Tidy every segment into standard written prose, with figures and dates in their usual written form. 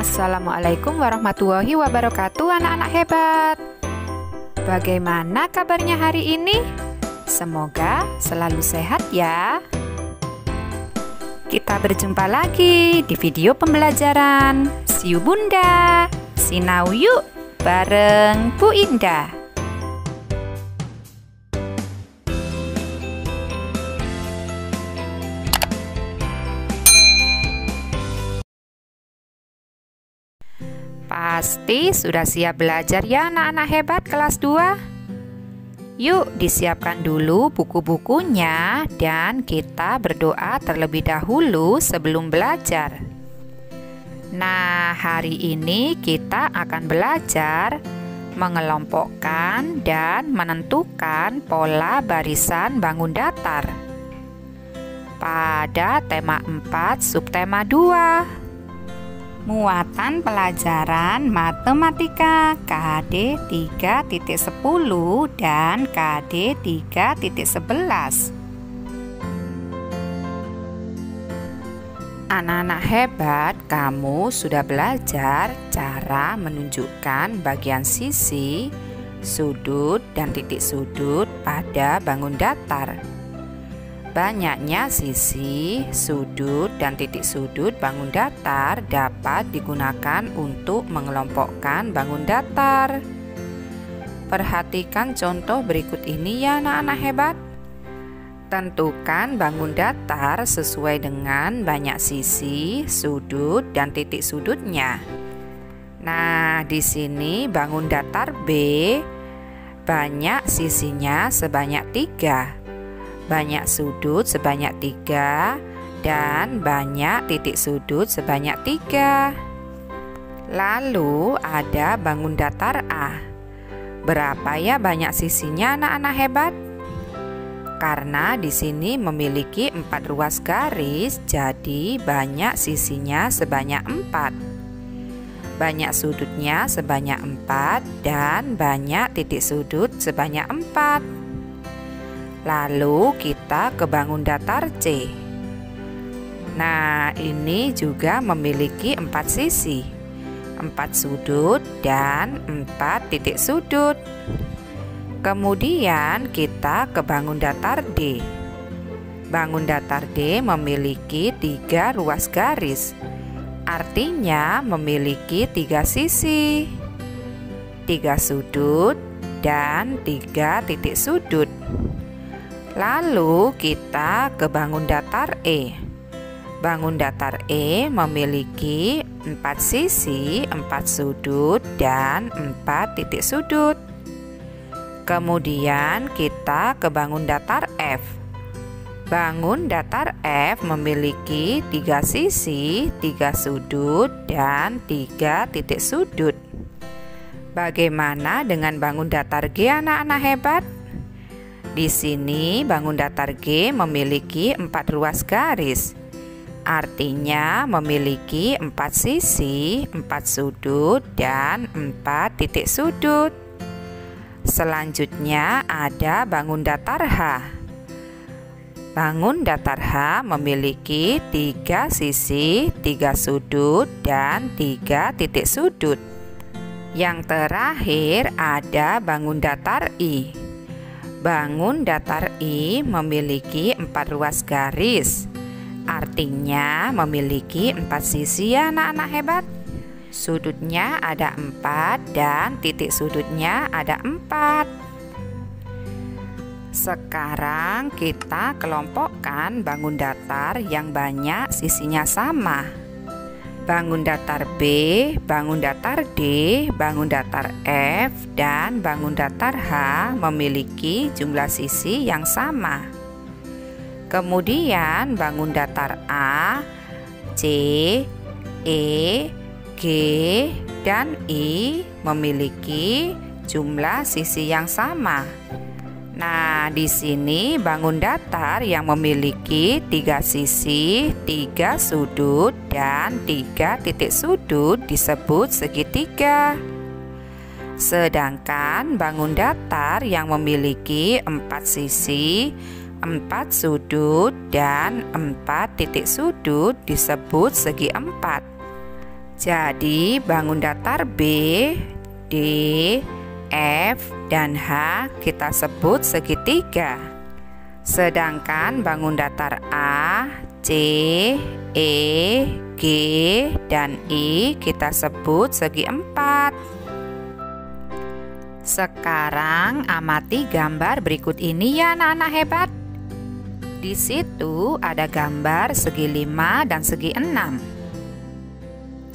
Assalamualaikum warahmatullahi wabarakatuh, anak-anak hebat. Bagaimana kabarnya hari ini? Semoga selalu sehat ya. Kita berjumpa lagi di video pembelajaran Siu Bunda, Sinau yuk bareng Bu Indah. Pasti sudah siap belajar ya anak-anak hebat kelas 2? Yuk disiapkan dulu buku-bukunya dan kita berdoa terlebih dahulu sebelum belajar. Nah, hari ini kita akan belajar mengelompokkan dan menentukan pola barisan bangun datar pada tema 4 subtema 2. Muatan pelajaran matematika KD 3.10 dan KD 3.11. Anak-anak hebat, kamu sudah belajar cara menunjukkan bagian sisi, sudut, dan titik sudut pada bangun datar. Banyaknya sisi, sudut, dan titik sudut bangun datar dapat digunakan untuk mengelompokkan bangun datar. Perhatikan contoh berikut ini ya anak-anak hebat. Tentukan bangun datar sesuai dengan banyak sisi, sudut, dan titik sudutnya. Nah, di sini bangun datar B banyak sisinya sebanyak 3. Banyak sudut sebanyak 3 dan banyak titik sudut sebanyak 3. Lalu ada bangun datar A. Berapa ya banyak sisinya anak-anak hebat? Karena di sini memiliki 4 ruas garis, jadi banyak sisinya sebanyak 4. Banyak sudutnya sebanyak 4 dan banyak titik sudut sebanyak 4. Lalu kita ke bangun datar C. Nah, ini juga memiliki 4 sisi, 4 sudut dan 4 titik sudut. Kemudian kita ke bangun datar D. Bangun datar D memiliki 3 ruas garis, artinya memiliki 3 sisi, 3 sudut dan 3 titik sudut. Lalu kita ke bangun datar E. Bangun datar E memiliki 4 sisi, 4 sudut, dan 4 titik sudut. Kemudian kita ke bangun datar F. Bangun datar F memiliki 3 sisi, 3 sudut, dan 3 titik sudut. Bagaimana dengan bangun datar G anak-anak hebat? Di sini bangun datar G memiliki 4 ruas garis, artinya memiliki 4 sisi, 4 sudut, dan 4 titik sudut. Selanjutnya ada bangun datar H. Bangun datar H memiliki 3 sisi, 3 sudut, dan 3 titik sudut. Yang terakhir ada bangun datar I. Bangun datar I memiliki 4 ruas garis, artinya memiliki 4 sisi ya anak-anak hebat. Sudutnya ada 4 dan titik sudutnya ada 4. Sekarang kita kelompokkan bangun datar yang banyak sisinya sama. Bangun datar B, bangun datar D, bangun datar F, dan bangun datar H memiliki jumlah sisi yang sama. Kemudian bangun datar A, C, E, G, dan I memiliki jumlah sisi yang sama. Nah, di sini bangun datar yang memiliki 3 sisi, 3 sudut, dan 3 titik sudut disebut segitiga. Sedangkan bangun datar yang memiliki 4 sisi, 4 sudut, dan 4 titik sudut disebut segi 4. Jadi bangun datar B, D, F, dan H kita sebut segitiga. Sedangkan bangun datar A, C, E, G, dan I kita sebut segi empat. Sekarang amati gambar berikut ini ya anak-anak hebat. Di situ ada gambar segi 5 dan segi 6.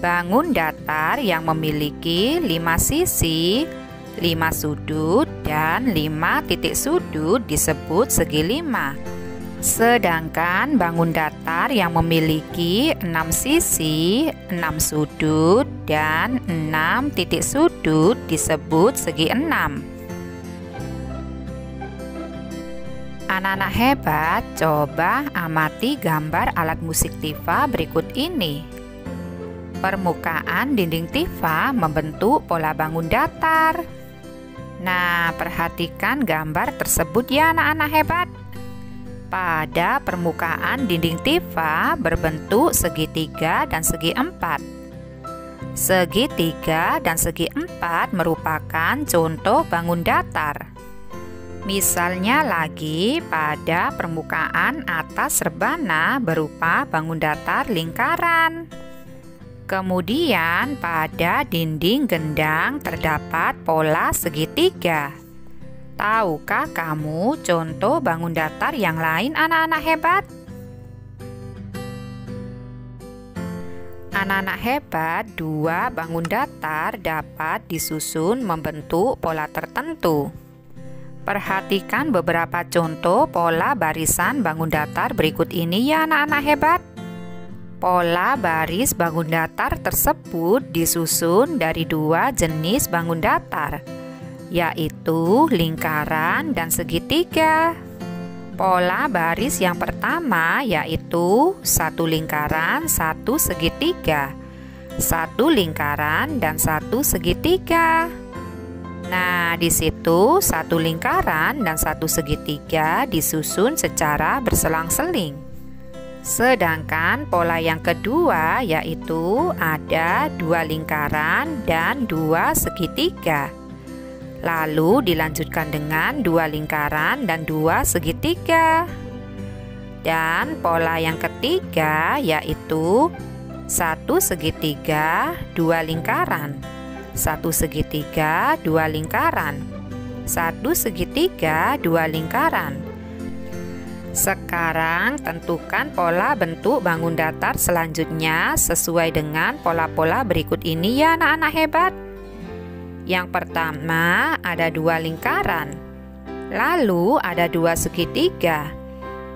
Bangun datar yang memiliki 5 sisi, 5 sudut, dan 5 titik sudut disebut segi 5. Sedangkan bangun datar yang memiliki 6 sisi, 6 sudut, dan 6 titik sudut disebut segi 6. Anak-anak hebat, coba amati gambar alat musik tifa berikut ini. Permukaan dinding tifa membentuk pola bangun datar. Nah, perhatikan gambar tersebut ya anak-anak hebat. Pada permukaan dinding tifa berbentuk segitiga dan segi empat. Segitiga dan segi empat merupakan contoh bangun datar. Misalnya lagi pada permukaan atas rebana berupa bangun datar lingkaran. Kemudian pada dinding gendang terdapat pola segitiga. Tahukah kamu contoh bangun datar yang lain anak-anak hebat? Anak-anak hebat, dua bangun datar dapat disusun membentuk pola tertentu. Perhatikan beberapa contoh pola barisan bangun datar berikut ini ya anak-anak hebat. Pola baris bangun datar tersebut disusun dari dua jenis bangun datar, yaitu lingkaran dan segitiga. Pola baris yang pertama yaitu satu lingkaran, satu segitiga, satu lingkaran dan satu segitiga. Nah, di situ satu lingkaran dan satu segitiga disusun secara berselang-seling. Sedangkan pola yang kedua yaitu ada dua lingkaran dan dua segitiga. Lalu dilanjutkan dengan dua lingkaran dan dua segitiga. Dan pola yang ketiga yaitu satu segitiga, dua lingkaran, satu segitiga, dua lingkaran, satu segitiga, dua lingkaran. Sekarang tentukan pola bentuk bangun datar selanjutnya sesuai dengan pola-pola berikut ini ya anak-anak hebat. Yang pertama ada dua lingkaran, lalu ada dua segitiga,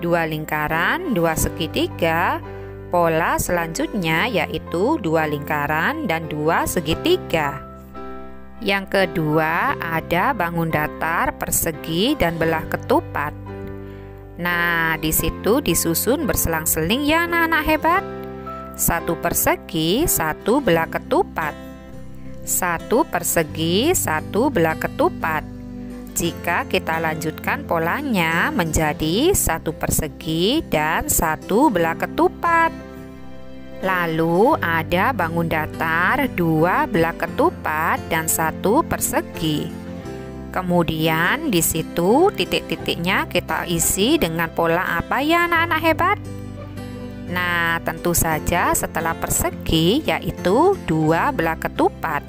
dua lingkaran, dua segitiga. Pola selanjutnya yaitu dua lingkaran dan dua segitiga. Yang kedua ada bangun datar persegi dan belah ketupat. Nah, di situ disusun berselang-seling ya anak-anak hebat. Satu persegi, satu belah ketupat. Satu persegi, satu belah ketupat. Jika kita lanjutkan polanya menjadi satu persegi dan satu belah ketupat. Lalu ada bangun datar dua belah ketupat dan satu persegi. Kemudian di situ titik-titiknya kita isi dengan pola apa ya anak-anak hebat? Nah, tentu saja setelah persegi yaitu dua belah ketupat,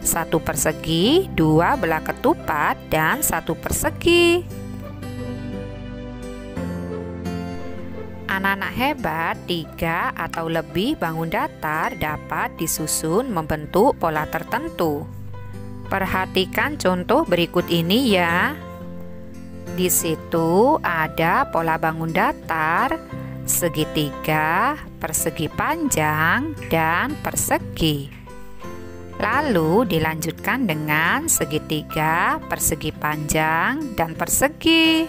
satu persegi, dua belah ketupat, dan satu persegi. Anak-anak hebat, tiga atau lebih bangun datar dapat disusun membentuk pola tertentu. Perhatikan contoh berikut ini ya. Di situ ada pola bangun datar, segitiga, persegi panjang, dan persegi. Lalu dilanjutkan dengan segitiga, persegi panjang, dan persegi.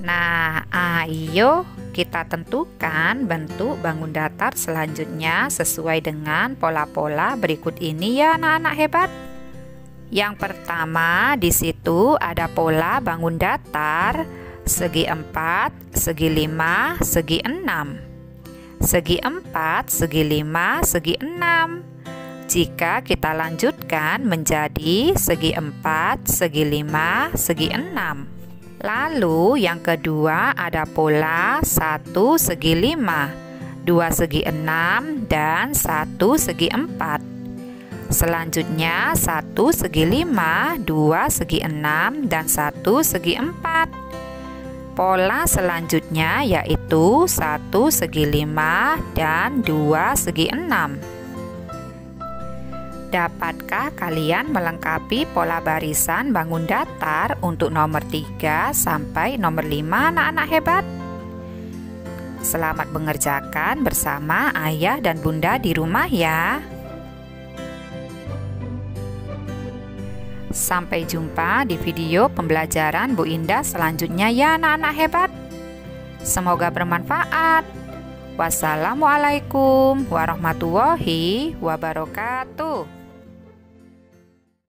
Nah, ayo kita tentukan bentuk bangun datar selanjutnya sesuai dengan pola-pola berikut ini ya anak-anak hebat. Yang pertama di situ ada pola bangun datar segi 4, segi 5, segi 6. segi 4, segi 5, segi 6. Jika kita lanjutkan menjadi segi 4, segi 5, segi 6. Lalu yang kedua ada pola 1 segi 5, 2 segi 6, dan 1 segi 4. Selanjutnya 1 segi 5, 2 segi 6, dan 1 segi 4. Pola selanjutnya yaitu 1 segi 5 dan 2 segi 6. Dapatkah kalian melengkapi pola barisan bangun datar untuk nomor 3 sampai nomor 5 anak-anak hebat? Selamat mengerjakan bersama ayah dan bunda di rumah ya. Sampai jumpa di video pembelajaran Bu Indah selanjutnya ya anak-anak hebat. Semoga bermanfaat. Wassalamualaikum warahmatullahi wabarakatuh.